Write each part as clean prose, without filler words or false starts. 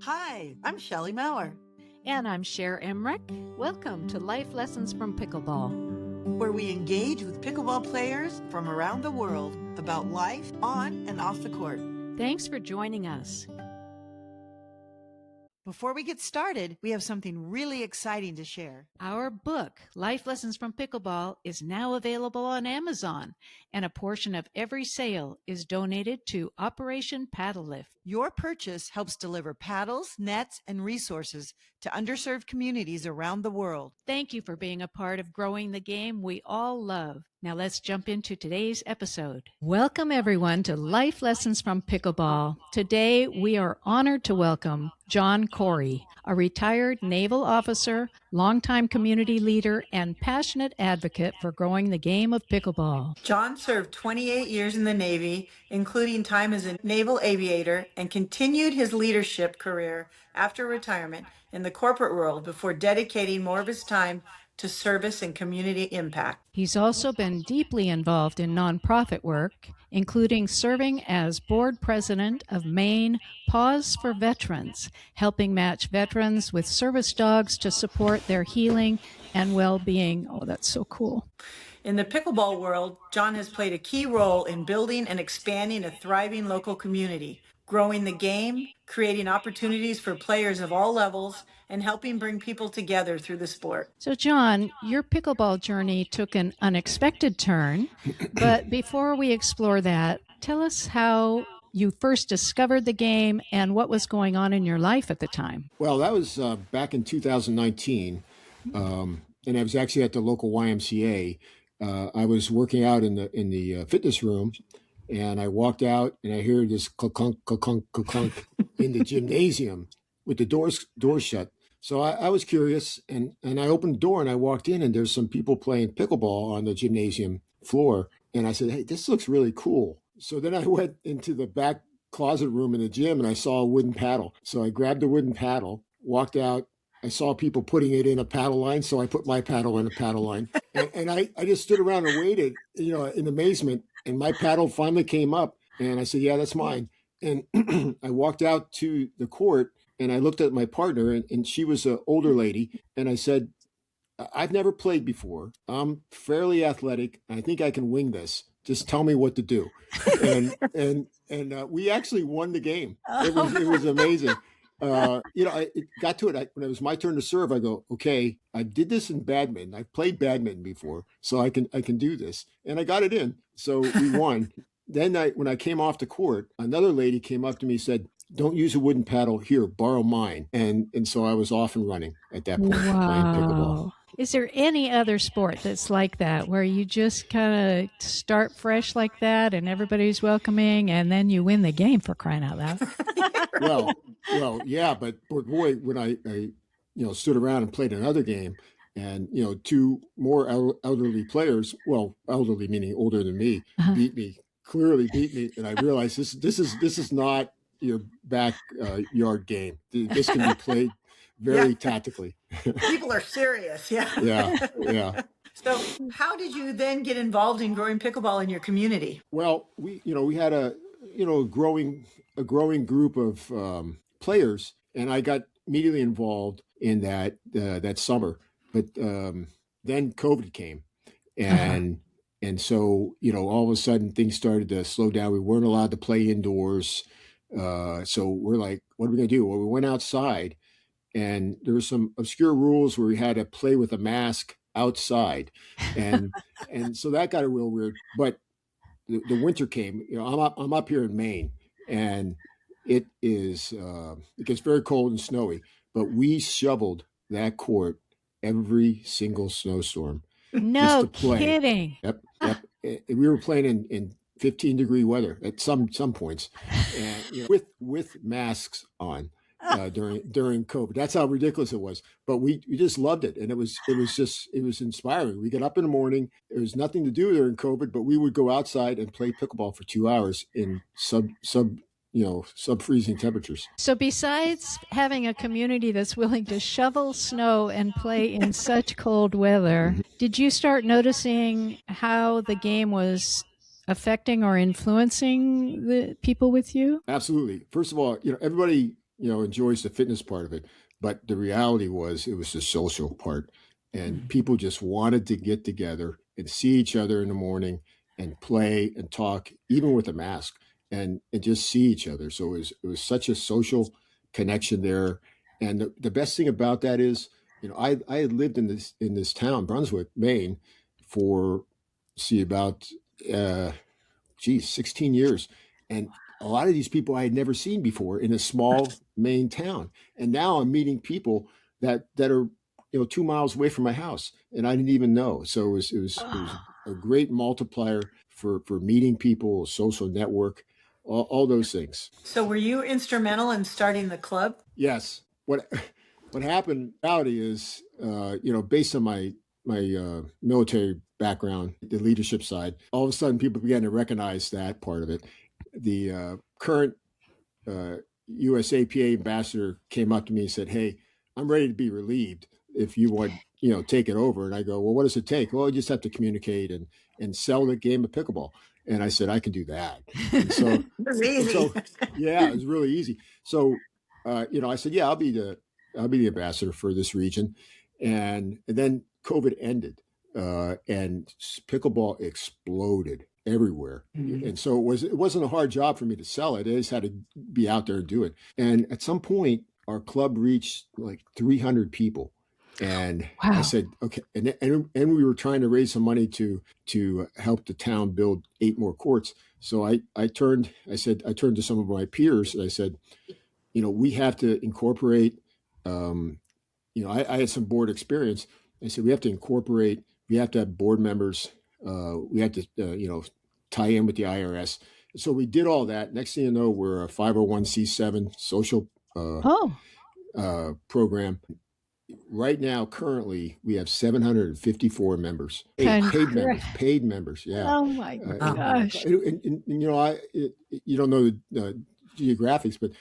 Hi, I'm Shelley Maurer, And I'm Cher Emmerich. Welcome to Life Lessons from Pickleball, where we engage with pickleball players from around the world about life on and off the court. Thanks for joining us. Before we get started, we have something really exciting to share. Our book, Life Lessons from Pickleball, is now available on Amazon, and a portion of every sale is donated to Operation PaddleLift. Your purchase helps deliver paddles, nets, and resources to underserved communities around the world. Thank you for being a part of growing the game we all love. Now let's jump into today's episode. Welcome everyone to Life Lessons from Pickleball. Today we are honored to welcome John Coray, a retired naval officer, longtime community leader, and passionate advocate for growing the game of pickleball. John served 28 years in the Navy, including time as a naval aviator, and continued his leadership career after retirement in the corporate world before dedicating more of his time to service and community impact. He's also been deeply involved in nonprofit work, including serving as board president of Maine Paws for Veterans, helping match veterans with service dogs to support their healing and well-being. Oh, that's so cool. In the pickleball world, John has played a key role in building and expanding a thriving local community, growing the game, creating opportunities for players of all levels, and helping bring people together through the sport. So, John, your pickleball journey took an unexpected turn, but before we explore that, tell us how you first discovered the game and what was going on in your life at the time. Well, that was back in 2019, and I was actually at the local YMCA. I was working out in the fitness room, and I walked out, and I hear this clunk, clunk, clunk in the gymnasium with the doors shut. So I was curious, and I opened the door, and I walked in, and there's some people playing pickleball on the gymnasium floor. And I said, hey, this looks really cool. So then I went into the back closet room in the gym, and I saw a wooden paddle. So I grabbed the wooden paddle, walked out. I saw people putting it in a paddle line, so I put my paddle in a paddle line. And I just stood around and waited, in amazement. And my paddle finally came up, and I said, yeah, that's mine. And I walked out to the court, and I looked at my partner, and she was an older lady. And I said, I've never played before. I'm fairly athletic. I think I can wing this. Just tell me what to do. And we actually won the game. It was amazing. It got to it when it was my turn to serve. I go, okay, I did this in badminton. I've played badminton before, so I can do this, and I got it in. So we won. Then when I came off the court, another lady came up to me and said, "Don't use a wooden paddle here. Borrow mine." And so I was off and running at that point, playing pickleball. Is there any other sport that's like that, where you just kind of start fresh like that and everybody's welcoming and then you win the game, for crying out loud? Well, yeah, but boy, when I stood around and played another game, and two more elderly players, well, elderly meaning older than me, clearly beat me, and I realized this is not your backyard game. This can be played very tactically. People are serious. Yeah. Yeah. So how did you then get involved in growing pickleball in your community? Well, we had a growing group of players, and I got immediately involved in that summer. But then COVID came, and so all of a sudden things started to slow down. We weren't allowed to play indoors, so we're like, what are we gonna do? Well, we went outside, and there were some obscure rules where we had to play with a mask outside, and so that got a real weird. But the winter came. I'm up here in Maine, and it gets very cold and snowy. But we shoveled that court every single snowstorm. No kidding. Yep. We were playing in 15-degree weather at some points, and with masks on during COVID. That's how ridiculous it was. But we just loved it, and it was inspiring. We got up in the morning. There was nothing to do during COVID, but we would go outside and play pickleball for 2 hours in sub-freezing temperatures. So besides having a community that's willing to shovel snow and play in such cold weather, did you start noticing how the game was affecting or influencing the people with you? Absolutely. First of all, everybody enjoys the fitness part of it. But the reality was it was the social part. And people just wanted to get together and see each other in the morning and play and talk, even with a mask, and just see each other. So it was such a social connection there. And the best thing about that is, I had lived in this town, Brunswick, Maine, for about 16 years. And a lot of these people I had never seen before in a small Maine town. And now I'm meeting people that are 2 miles away from my house, and I didn't even know. So it was a great multiplier for meeting people, a social network, all those things. So were you instrumental in starting the club? Yes. What happened? Reality is, based on my military background, the leadership side, all of a sudden people began to recognize that part of it. The current USAPA ambassador came up to me and said, "Hey, I'm ready to be relieved. If you want, take it over." And I go, "Well, what does it take?" "Well, you just have to communicate and sell the game of pickleball." And I said, "I can do that." And so, It was easy. yeah, it was really easy. So, I said, "Yeah, I'll be the ambassador for this region." And then COVID ended, and pickleball exploded everywhere. And so it wasn't a hard job for me to sell it. I just had to be out there and do it. And at some point, our club reached like 300 people. And Wow. I said, okay. And we were trying to raise some money to help the town build 8 more courts. So I turned to some of my peers and I said, we have to incorporate, I had some board experience. I said, we have to have board members. We have to, tie in with the IRS. So we did all that. Next thing you know, we're a 501c7 social program. Right now, currently, we have 754 members. Paid members. Yeah. Oh my gosh. And you don't know the geographics, but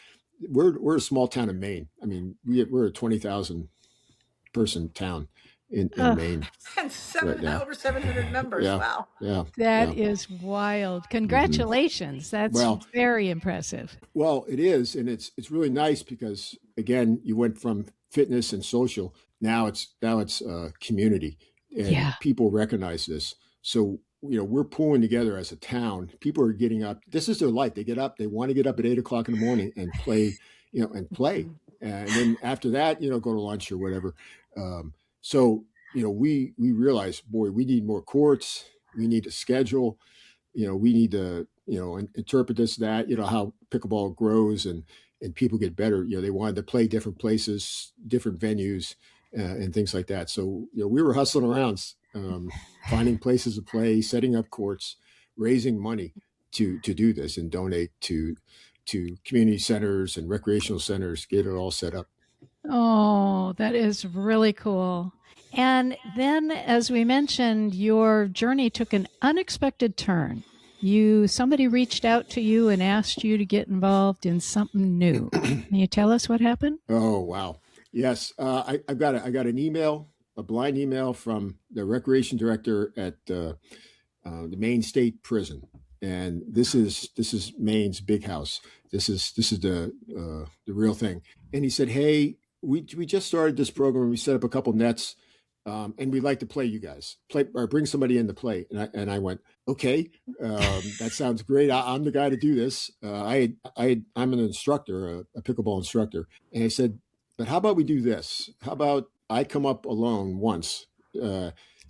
we're a small town in Maine. I mean, we're a 20,000 person town in Maine. And over 700 members. Yeah. Wow. Yeah. That is wild. Congratulations. That's very impressive. Well, it is. And it's really nice because, again, you went from fitness and social. Now it's community. And people recognize this. So, we're pulling together as a town. People are getting up. This is their life. They get up. They want to get up at 8 o'clock in the morning and play, and play. And then after that, go to lunch or whatever. So, we realized, boy, we need more courts. We need a schedule. We need to, interpret this, that, how pickleball grows and people get better. They wanted to play different places, different venues, and things like that. So, we were hustling around, finding places to play, setting up courts, raising money to do this and donate to community centers and recreational centers, get it all set up. Oh, that is really cool. And then, as we mentioned, your journey took an unexpected turn. Somebody reached out to you and asked you to get involved in something new. Can you tell us what happened? Oh, wow. Yes. I got an email, a blind email from the recreation director at the Maine State Prison. And this is Maine's big house. This is the real thing. And he said, "Hey, we just started this program. We set up a couple nets, and we'd like to play you guys. Play or bring somebody in to play." And I went, "Okay, that sounds great. I'm the guy to do this. I'm an instructor, a pickleball instructor." And I said, "But how about we do this? How about I come up alone once,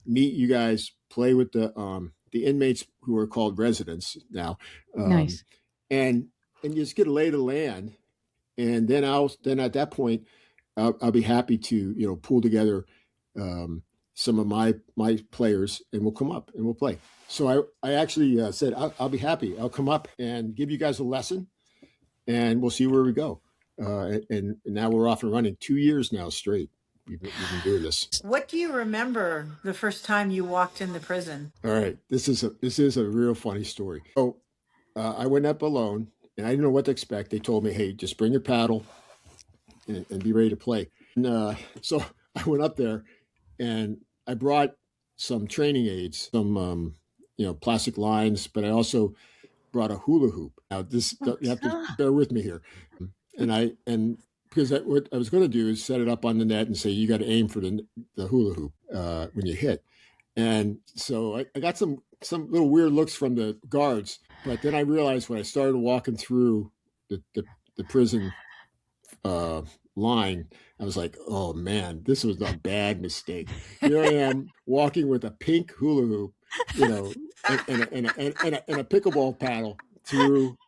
meet you guys, play with the inmates who are called residents now, Nice, and just get a lay of the land, and then at that point, I'll be happy to pull together some of my players, and we'll come up and we'll play." So I actually said, I'll be happy. I'll come up and give you guys a lesson, and we'll see where we go. And now we're off and running 2 years now straight. We've been doing this. What do you remember the first time you walked in the prison? All right, this is a real funny story. So I went up alone, and I didn't know what to expect. They told me, "Hey, just bring your paddle and be ready to play." And so I went up there, and I brought some training aids, some plastic lines, but I also brought a hula hoop. Now you have to bear with me here. And because what I was going to do is set it up on the net and say, you got to aim for the hula hoop when you hit. And so I got some little weird looks from the guards, but then I realized when I started walking through the prison line, I was like, oh man, this was a bad mistake. Here I am walking with a pink hula hoop, and a pickleball paddle through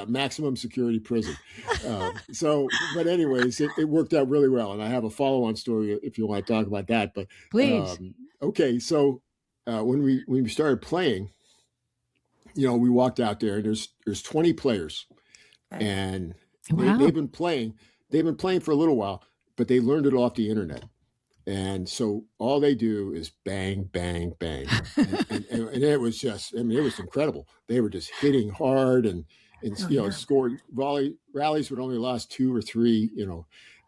maximum security prison. But anyways, it worked out really well. And I have a follow-on story if you want to talk about that. But Please. okay, so when we started playing, we walked out there and there's 20 players, and they've been playing for a little while, but they learned it off the internet. And so all they do is bang, bang, bang. And it was just, it was incredible. They were just hitting hard and scored rallies would only last 2 or 3,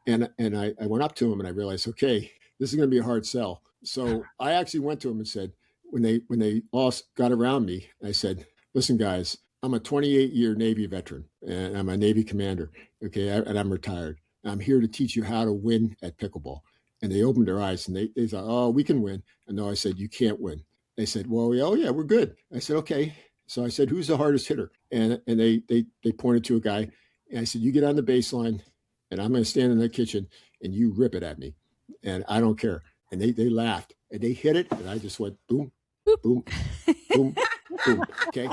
and I went up to them and I realized, okay, this is going to be a hard sell. So I actually went to them and said, when they all got around me, I said, listen, guys, I'm a 28-year Navy veteran and I'm a Navy commander. Okay. And I'm retired. I'm here to teach you how to win at pickleball. And they opened their eyes and they thought, oh, we can win. And no, I said, you can't win. They said, well, oh yeah, we're good. I said, okay. So I said, who's the hardest hitter? And they pointed to a guy. And I said, you get on the baseline and I'm going to stand in the kitchen and you rip it at me. And I don't care. And they laughed and they hit it. And I just went boom, boom, boom, boom. Okay.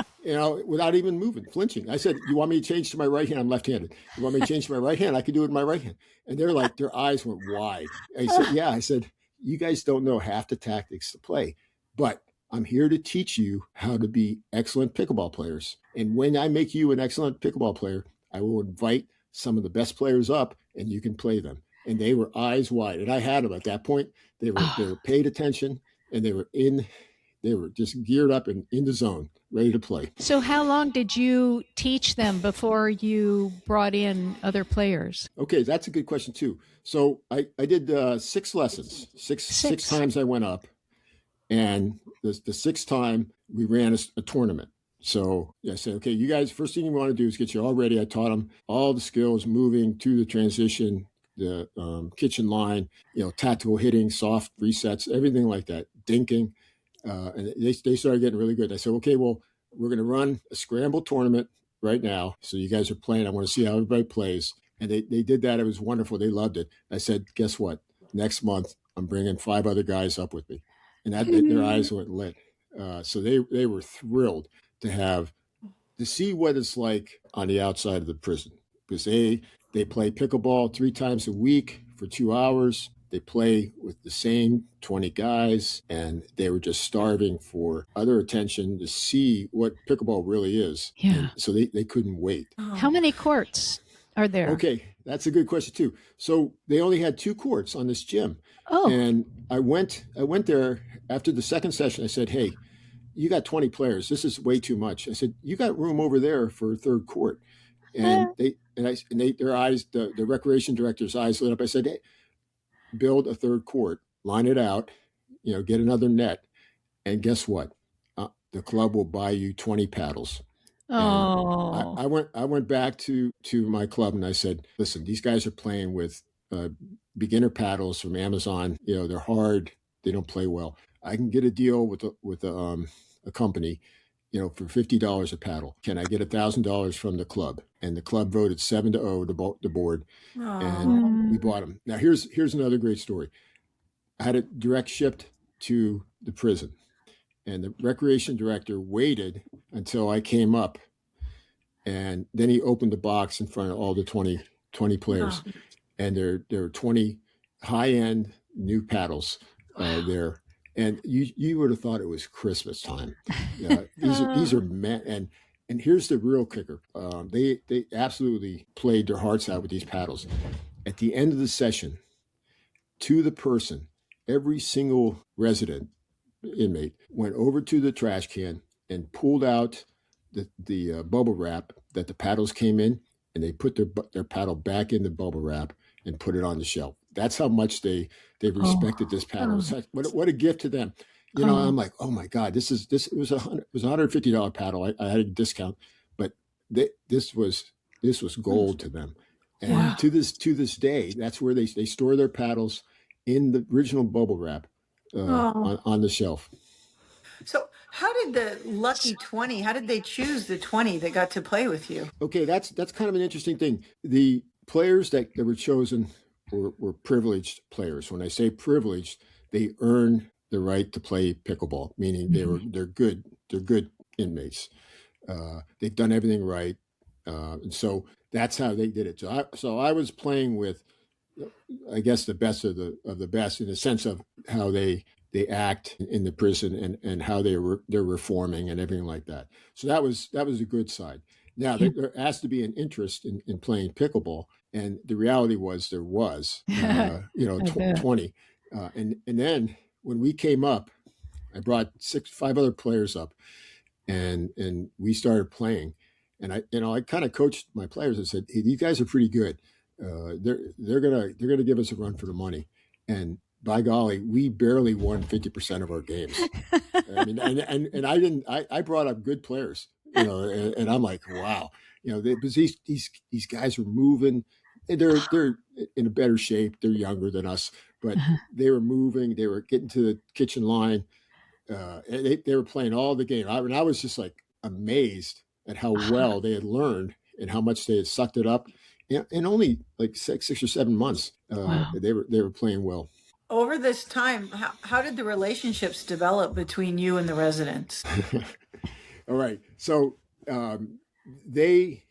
Without even moving, flinching. I said, you want me to change to my right hand? I'm left-handed. You want me to change to my right hand? I can do it in my right hand. And they're like, their eyes went wide. I said, yeah. I said, you guys don't know half the tactics to play, but I'm here to teach you how to be excellent pickleball players. And when I make you an excellent pickleball player, I will invite some of the best players up and you can play them. And they were eyes wide. And I had them at that point. They were paid attention and they were just geared up and in the zone, ready to play. So how long did you teach them before you brought in other players? Okay, that's a good question too. So I did 6 lessons. Six times I went up. And the 6th time we ran a tournament. So I said, okay, you guys, first thing you want to do is get you all ready. I taught them all the skills, moving to the transition, the kitchen line, tactical hitting, soft resets, everything like that, dinking. And they started getting really good. I said, okay, well, we're going to run a scramble tournament right now. So you guys are playing. I want to see how everybody plays. And they did that. It was wonderful. They loved it. I said, guess what? Next month, I'm bringing 5 other guys up with me. And their eyes went lit. So they were thrilled to see what it's like on the outside of the prison, because they play pickleball 3 times a week for 2 hours. They play with the same 20 guys, and they were just starving for other attention to see what pickleball really is. Yeah. And so they couldn't wait. How many courts are there? Okay, that's a good question too. So they only had 2 courts on this gym. Oh. And I went there after the second session. I said, hey, you got 20 players. This is way too much. I said, you got room over there for a 3rd court. And their eyes, the recreation director's eyes lit up. I said, hey, build a 3rd court, line it out, get another net. And guess what? The club will buy you 20 paddles. Oh. I went back to my club and I said, listen, these guys are playing with beginner paddles from Amazon. They're hard. They don't play well. I can get a deal with a company, for $50 a paddle. Can I get $1,000 from the club? And the club voted 7-0 the board. Aww. And we bought them. Now here's another great story. I had it direct shipped to the prison. And the recreation director waited until I came up, and then he opened the box in front of all the 20 players. Oh. And there were 20 high-end new paddles there. And you would have thought it was Christmas time. These are men. And here's the real kicker. They absolutely played their hearts out with these paddles. At the end of the session, to the person, every single resident inmate went over to the trash can and pulled out the bubble wrap that the paddles came in, and they put their paddle back in the bubble wrap and put it on the shelf. That's how much they respected this paddle. What a gift to them. I'm like, oh my God, it was $150 paddle. I had a discount, but this was gold to them. And to this day, that's where they store their paddles, in the original bubble wrap on the shelf. So how did the lucky 20, how did they choose the 20 that got to play with you? Okay, that's kind of an interesting thing. The players that were chosen were privileged players. When I say privileged, they earn the right to play pickleball, meaning they're good inmates. They've done everything right, and so that's how they did it. So I was playing with, I guess, the best of the best, in the sense of how they act in the prison, and how they're reforming and everything like that. So that was a good side. Now there has to be an interest in playing pickleball, and the reality was there was 20, and then when we came up, I brought 5 other players up, and we started playing, and I kind of coached my players and said, hey, these guys are pretty good. They're gonna give us a run for the money, and by golly, we barely won 50% of our games. I mean, and I brought up good players, and I'm like, wow, because these guys were moving. They're in a better shape. They're younger than us, but they were moving. They were getting to the kitchen line. And they were playing all the game. I was just like amazed at how well they had learned and how much they had sucked it up. In only like 6 or 7 months, they were playing well. Over this time, how did the relationships develop between you and the residents? All right. So they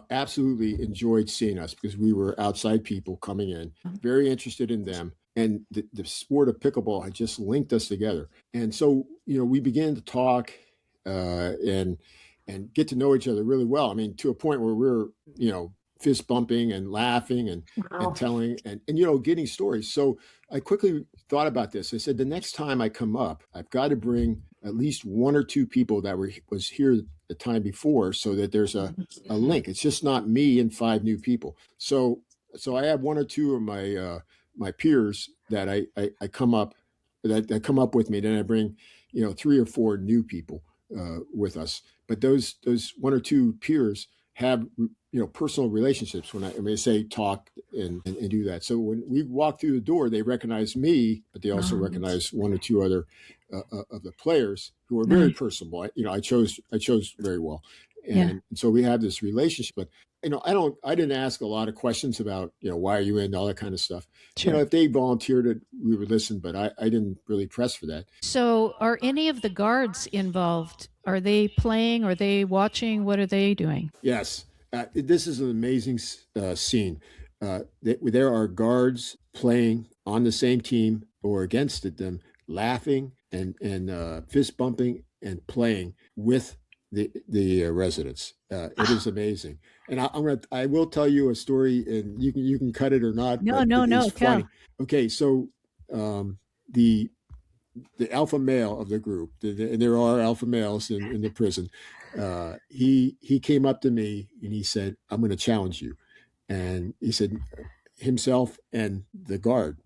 absolutely enjoyed seeing us, because we were outside people coming in, very interested in them. And the sport of pickleball had just linked us together. And so, we began to talk and get to know each other really well. I mean, to a point where we're, fist bumping and laughing and telling and getting stories. So I quickly thought about this. I said, the next time I come up, I've got to bring at least 1 or 2 people that was here the time before, so that there's a link. It's just not me and 5 new people. So I have 1 or 2 of my peers that I come up with me. Then I bring 3 or 4 new people with us. But those 1 or 2 peers have personal relationships. When I say talk and do that. So when we walk through the door, they recognize me, but they also recognize 1 or 2 other of the players who are very personable. I chose very well, and so we have this relationship. But I didn't ask a lot of questions about why are you in, all that kind of stuff. Sure. If they volunteered, we would listen, but I didn't really press for that. So are any of the guards involved? Are they playing? Are they watching? What are they doing? Yes. This is an amazing scene. There are guards playing on the same team or against them, laughing and fist bumping and playing with the residents. It is amazing. And I will tell you a story, and you can cut it or not. No. Funny. Okay, so the alpha male of the group, and there are alpha males in the prison. He came up to me and he said, "I'm going to challenge you." And he said himself and the guard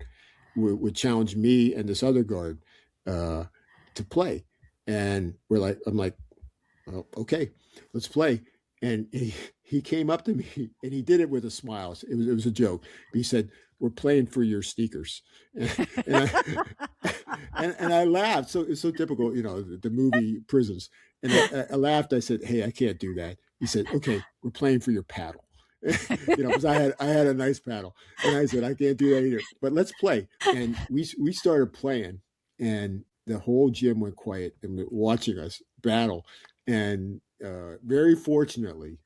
would challenge me and this other guard to play. And I'm like, well, okay, let's play. And he came up to me and he did it with a smile. It was a joke. He said, "We're playing for your sneakers." And I laughed. So it's so typical, the movie Prisons. And I laughed. I said, "Hey, I can't do that." He said, "Okay, we're playing for your paddle." Because I had a nice paddle. And I said, "I can't do that either, but let's play." And we started playing, and the whole gym went quiet and watching us battle. And very fortunately,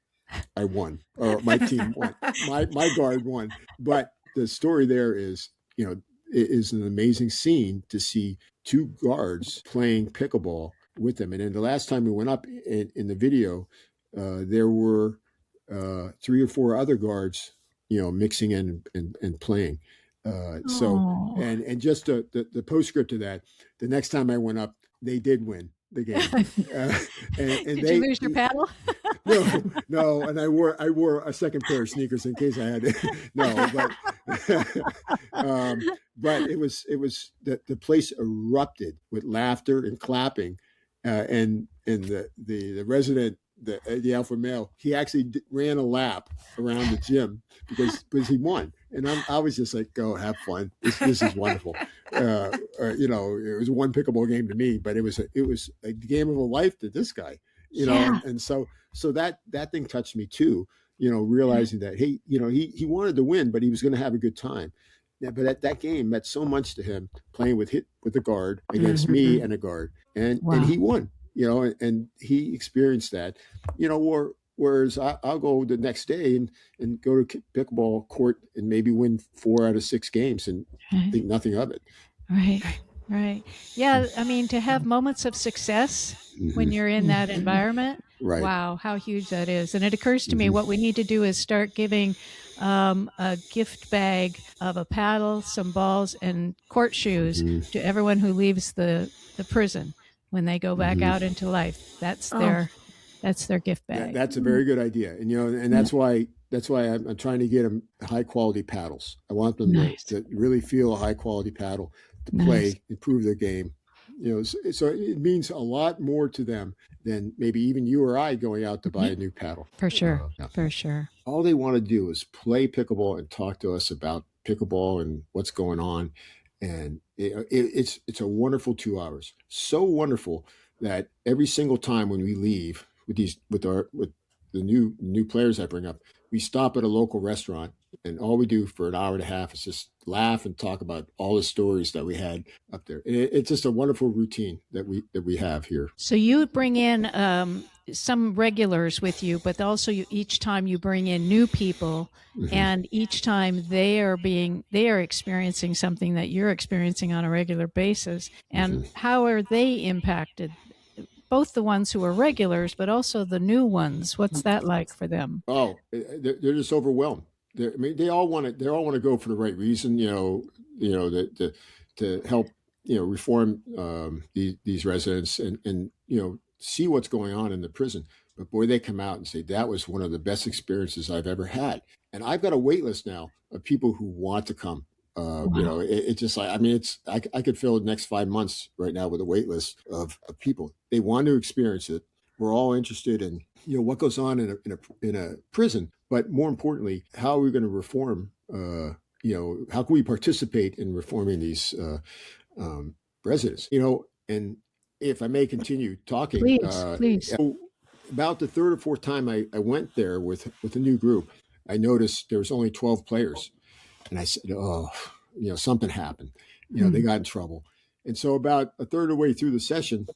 I won, or my team won. My guard won. But the story there is, it is an amazing scene to see 2 guards playing pickleball with them. And then the last time we went up in the video, there were 3 or 4 other guards, mixing in and playing. So, and just the postscript to that, the next time I went up, they did win the game. And did you lose your paddle? No. And I wore a second pair of sneakers in case I had to. No, but it was the place erupted with laughter and clapping, and the resident the alpha male, he actually ran a lap around the gym because he won. And I was just like, go have fun. This is wonderful. You know, it was one pickleball game to me, but it was a game of a life to this guy, you know, and so that thing touched me too, you know, realizing that, hey, you know, he wanted to win, but he was going to have a good time. Yeah, but that game meant so much to him, playing with a guard against me and a guard, and he won, you know, and he experienced that, you know, whereas I'll go the next day and go to pickleball court and maybe win 4 out of 6 games and think nothing of it. Right. Yeah. I mean, to have moments of success when you're in that environment, wow, how huge that is. And it occurs to me what we need to do is start giving a gift bag of a paddle, some balls, and court shoes to everyone who leaves the prison when they go back out into life. That's their gift bag. That's a very good idea, and you know, and that's why I'm trying to get them high quality paddles. I want them to really feel a high quality paddle, to play, improve their game. You know, so it means a lot more to them than maybe even you or I going out to buy a new paddle. For sure. For sure. All they want to do is play pickleball and talk to us about pickleball and what's going on. And it's a wonderful 2 hours. So wonderful that every single time when we leave with the new players I bring up, we stop at a local restaurant, and all we do for an hour and a half is just laugh and talk about all the stories that we had up there. It's just a wonderful routine that we have here. So you bring in some regulars with you, but also each time you bring in new people, and each time they are experiencing something that you're experiencing on a regular basis. And how are they impacted? Both the ones who are regulars, but also the new ones. What's that like for them? Oh, they're just overwhelmed. I mean, they all want to go for the right reason, to help, reform these residents and see what's going on in the prison. But boy, they come out and say, that was one of the best experiences I've ever had. And I've got a wait list now of people who want to come. It's just like, I mean, I could fill the next 5 months right now with a wait list of people. They want to experience it. We're all interested in, what goes on in a prison, but more importantly, how are we going to reform, how can we participate in reforming these residents, and if I may continue talking, please. So about the third or fourth time I went there with a new group, I noticed there was only 12 players. And I said, something happened. They got in trouble. And so about a third of the way through the session,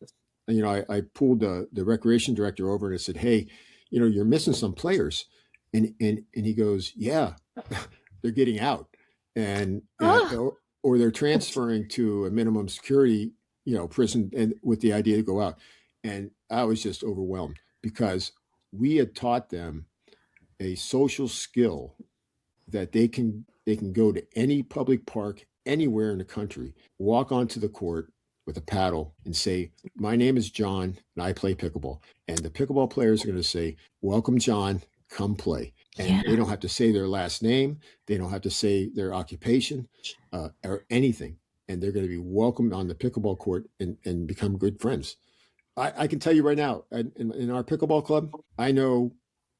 I pulled the recreation director over and I said, hey, you're missing some players. And he goes, yeah, they're getting out. And or they're transferring to a minimum security, prison, and with the idea to go out. And I was just overwhelmed because we had taught them a social skill that they can go to any public park anywhere in the country, walk onto the court with a paddle and say, my name is John and I play pickleball. And the pickleball players are going to say, welcome, John, come play. And they don't have to say their last name. They don't have to say their occupation or anything. And they're going to be welcomed on the pickleball court and become good friends. I can tell you right now, in our pickleball club, I know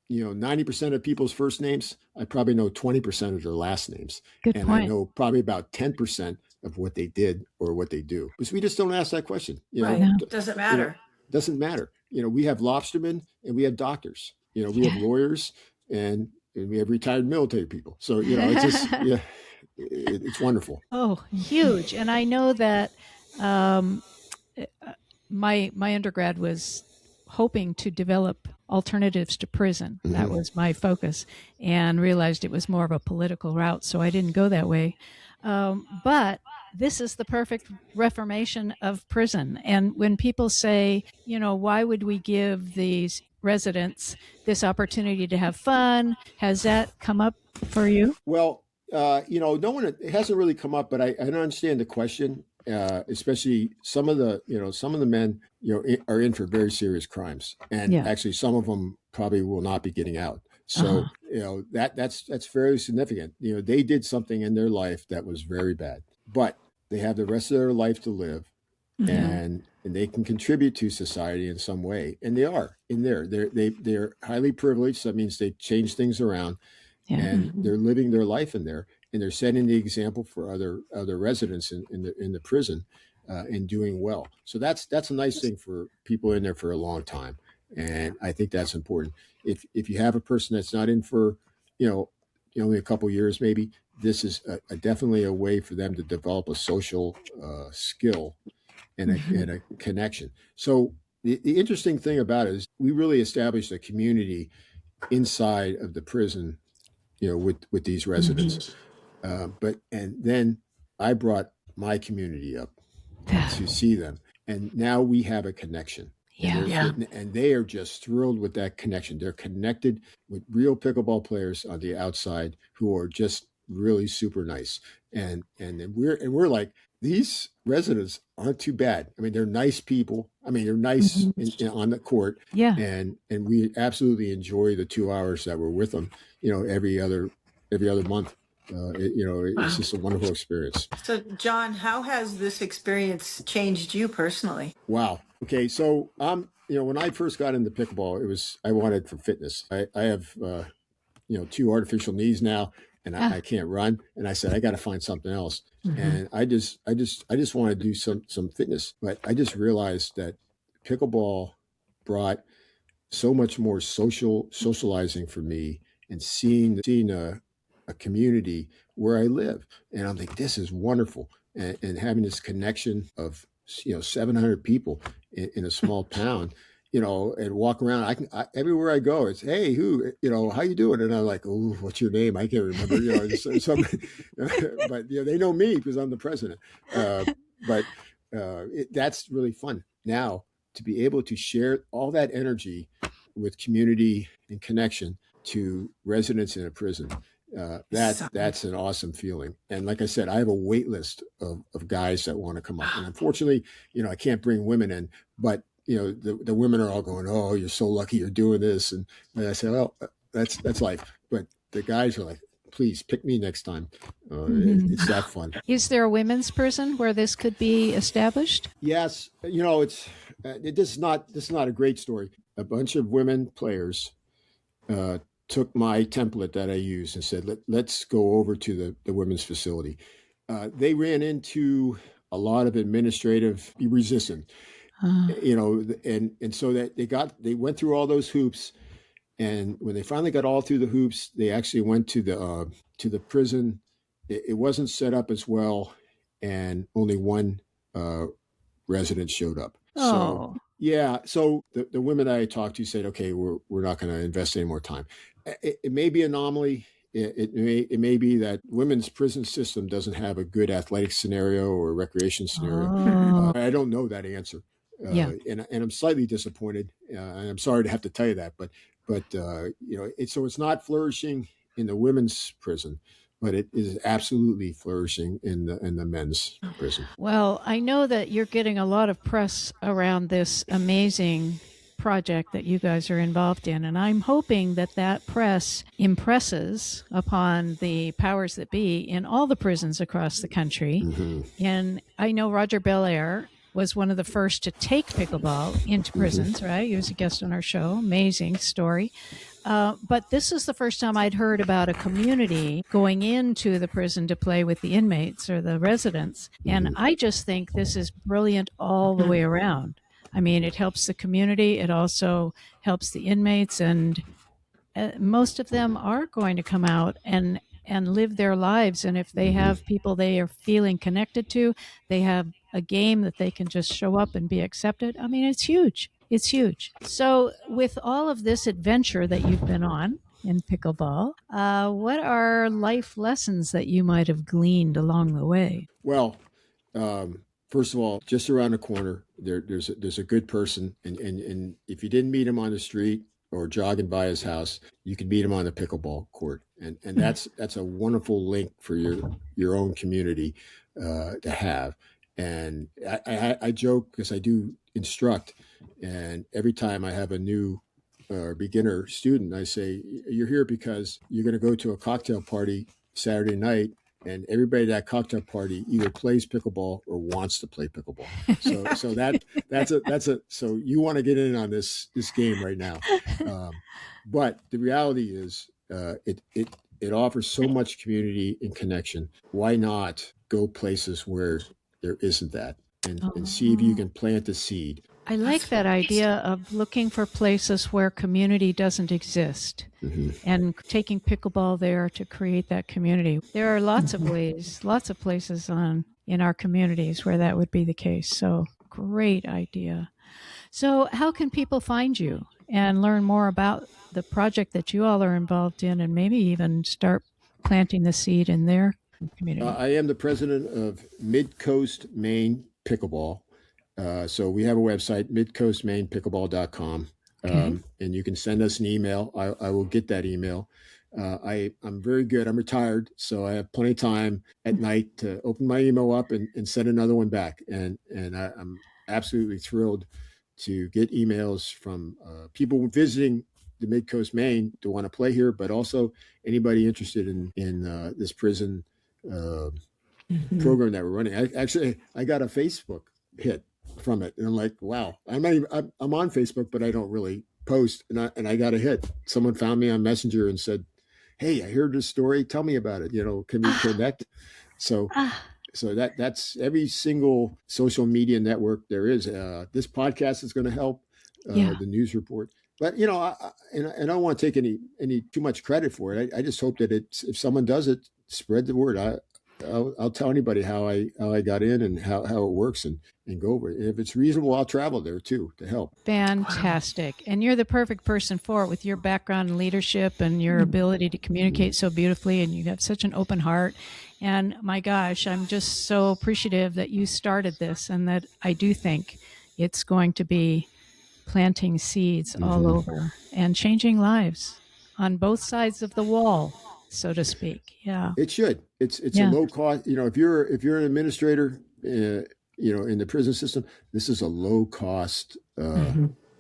90% of people's first names. I probably know 20% of their last names. Good and point. I know probably about 10% of what they did or what they do. Because we just don't ask that question. Doesn't matter. Doesn't matter. We have lobstermen and we have doctors. We have lawyers and we have retired military people. So, it's just, it's wonderful. Oh, huge. And I know that my undergrad was hoping to develop alternatives to prison. That was my focus, and realized it was more of a political route, so I didn't go that way. But this is the perfect reformation of prison. And when people say, why would we give these residents this opportunity to have fun? Has that come up for you? Well, no one, it hasn't really come up, but I don't understand the question. Especially some of the men, are in for very serious crimes, and actually some of them probably will not be getting out. So, that's fairly significant. They did something in their life that was very bad, but they have the rest of their life to live, and and they can contribute to society in some way. And they are in there. They're highly privileged. That means they change things around, and they're living their life in there, and they're setting the example for other residents in the prison, and doing well. So that's a nice thing for people in there for a long time. And I think that's important. If you have a person that's not in for, only a couple years, maybe this is definitely a way for them to develop a social skill and a connection. So the interesting thing about it is we really established a community inside of the prison, with these residents. And then I brought my community up to see them, and now we have a connection. And they are just thrilled with that connection. They're connected with real pickleball players on the outside who are just really super nice. And we're like, these residents aren't too bad. I mean, they're nice people. I mean, they're nice on the court. Yeah. And we absolutely enjoy the 2 hours that we're with them, every other month. It's just a wonderful experience. So, John, how has this experience changed you personally? Wow. Okay. So, when I first got into pickleball, I wanted for fitness. I have, 2 artificial knees now, and I can't run. And I said, I got to find something else. And I just want to do some fitness, but I just realized that pickleball brought so much more socializing for me, and seeing a community where I live. And I'm like, this is wonderful. And having this connection of, 700 people in a small town, and walk around. Everywhere I go, it's, hey, how you doing? And I'm like, oh, what's your name? I can't remember, but they know me because I'm the president. That's really fun now to be able to share all that energy with community and connection to residents in a prison. That's an awesome feeling. And like I said, I have a wait list of guys that want to come up. And unfortunately, I can't bring women in, but the women are all going, oh, you're so lucky you're doing this. And I say, well, that's life. But the guys are like, please pick me next time. It's that fun. Is there a women's prison where this could be established? Yes. This is not a great story. A bunch of women players, took my template that I used and said, let's go over to the women's facility. They ran into a lot of administrative resistance, and so that they went through all those hoops. And when they finally got all through the hoops, they actually went to the prison. It wasn't set up as well, and only one resident showed up. Oh. So yeah, so the women I talked to said, okay, we're not going to invest any more time. It may be an anomaly. It may be that women's prison system doesn't have a good athletic scenario or recreation scenario. Oh. I don't know that answer. And I'm slightly disappointed. And I'm sorry to have to tell you that, but it's not flourishing in the women's prison, but it is absolutely flourishing in the men's prison. Well, I know that you're getting a lot of press around this amazing project that you guys are involved in, and I'm hoping that press impresses upon the powers that be in all the prisons across the country. And I know Roger Belair was one of the first to take pickleball into prisons, right? He was a guest on our show. Amazing story. But this is the first time I'd heard about a community going into the prison to play with the inmates or the residents. And I just think this is brilliant all the way around. I mean, it helps the community. It also helps the inmates. And most of them are going to come out and live their lives. And if they have people they are feeling connected to, they have a game that they can just show up and be accepted. I mean, it's huge. It's huge. So with all of this adventure that you've been on in pickleball, what are life lessons that you might have gleaned along the way? Well, first of all, just around the corner, there's a good person. And if you didn't meet him on the street or jogging by his house, you can meet him on the pickleball court. And that's a wonderful link for your own community to have. And I joke because I do instruct, and every time I have a new beginner student, I say, you're here because you're going to go to a cocktail party Saturday night and everybody at that cocktail party either plays pickleball or wants to play pickleball. So so you want to get in on this game right now. But the reality is, it offers so much community and connection. Why not go places where there isn't that, and see if you can plant the seed. I like that idea of looking for places where community doesn't exist and taking pickleball there to create that community. There are lots of ways, lots of places in our communities where that would be the case. So great idea. So how can people find you and learn more about the project that you all are involved in, and maybe even start planting the seed in their community? I am the president of Midcoast Maine Pickleball. So we have a website, midcoastmainepickleball.com, and you can send us an email. I will get that email. I'm very good. I'm retired, so I have plenty of time at night to open my email up and send another one back. And I'm absolutely thrilled to get emails from people visiting the Midcoast, Maine to want to play here, but also anybody interested in this prison program that we're running. I got a Facebook hit from it, and I'm like, wow, I'm on Facebook, but I don't really post, and I got a hit. Someone found me on Messenger and said, hey, I heard this story, tell me about it, can we connect? So that's every single social media network there is. This podcast is going to help, the news report, but I don't want to take any too much credit for it. I just hope that if someone does it, spread the word. I'll tell anybody how I got in and how it works and go over it. And if it's reasonable, I'll travel there too to help. Fantastic. And you're the perfect person for it with your background in leadership and your ability to communicate so beautifully. And you have such an open heart. And my gosh, I'm just so appreciative that you started this, and that I do think it's going to be planting seeds all over and changing lives on both sides of the wall, so to speak. Yeah, it should. It's a low cost. If you're an administrator, in the prison system, this is a low cost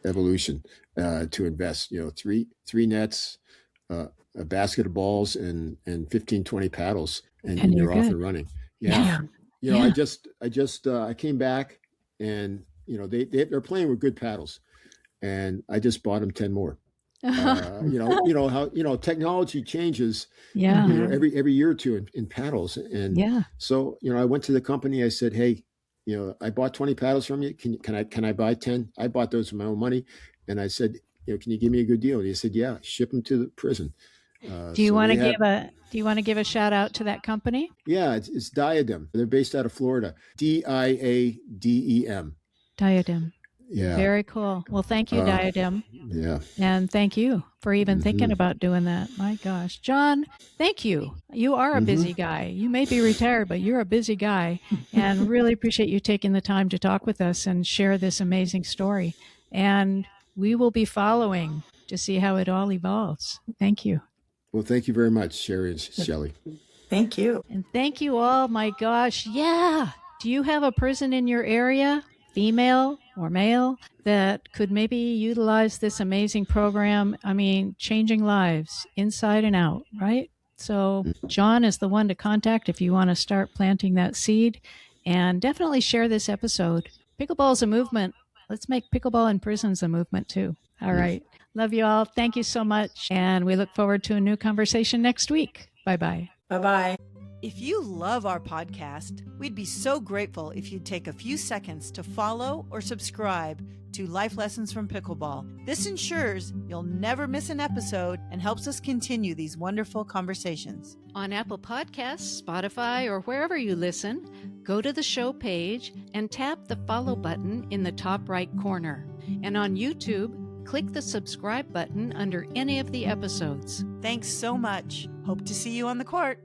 evolution to invest. Three nets, a basket of balls, and 15, 20 paddles, and you're off and running. Yeah. I came back, and they're playing with good paddles, and I just bought them 10 more. How technology changes every year or two in paddles, and so I went to the company. I said, hey, I bought 20 paddles from you, can I buy 10? I bought those with my own money, and I said, can you give me a good deal? And he said, yeah, ship them to the prison. Do you want to give a shout out to that company? Yeah, it's Diadem. They're based out of Florida. DIADEM. Diadem. Yeah. Very cool. Well, thank you, Diadem. Yeah. And thank you for even thinking about doing that. My gosh. John, thank you. You are a busy guy. You may be retired, but you're a busy guy, and really appreciate you taking the time to talk with us and share this amazing story. And we will be following to see how it all evolves. Thank you. Well, thank you very much, Sherry and Shelley. Thank you. And thank you all. My gosh. Yeah. Do you have a prison in your area, female or male, that could maybe utilize this amazing program? I mean, changing lives inside and out, right? So John is the one to contact if you want to start planting that seed, and definitely share this episode. Pickleball is a movement. Let's make pickleball in prisons a movement too. All right. Love you all. Thank you so much. And we look forward to a new conversation next week. Bye-bye. Bye-bye. If you love our podcast, we'd be so grateful if you'd take a few seconds to follow or subscribe to Life Lessons from Pickleball. This ensures you'll never miss an episode and helps us continue these wonderful conversations. On Apple Podcasts, Spotify, or wherever you listen, go to the show page and tap the follow button in the top right corner. And on YouTube, click the subscribe button under any of the episodes. Thanks so much. Hope to see you on the court.